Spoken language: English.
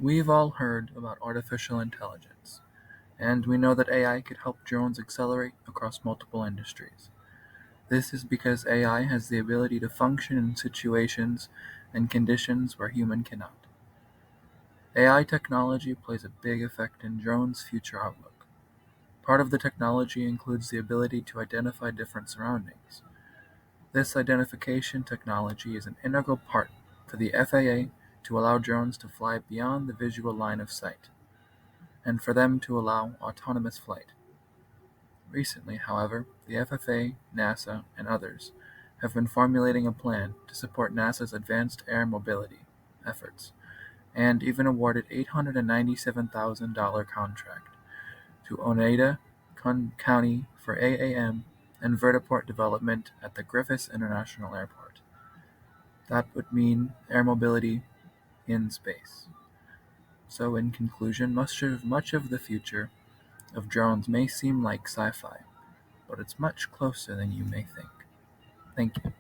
We've all heard about artificial intelligence, and we know that AI could help drones accelerate across multiple industries. This is because AI has the ability to function in situations and conditions where human cannot. AI technology plays a big effect in drones' future outlook. Part of the technology includes the ability to identify different surroundings. This identification technology is an integral part for the FAA to allow drones to fly beyond the visual line of sight, and for them to allow autonomous flight. Recently, however, the FFA, NASA, and others have been formulating a plan to support NASA's advanced air mobility efforts, and even awarded $897,000 contract to Oneida County for AAM and vertiport development at the Griffith International Airport. That would mean air mobility in space. So in conclusion, much of the future of drones may seem like sci-fi, but it's much closer than you may think. Thank you.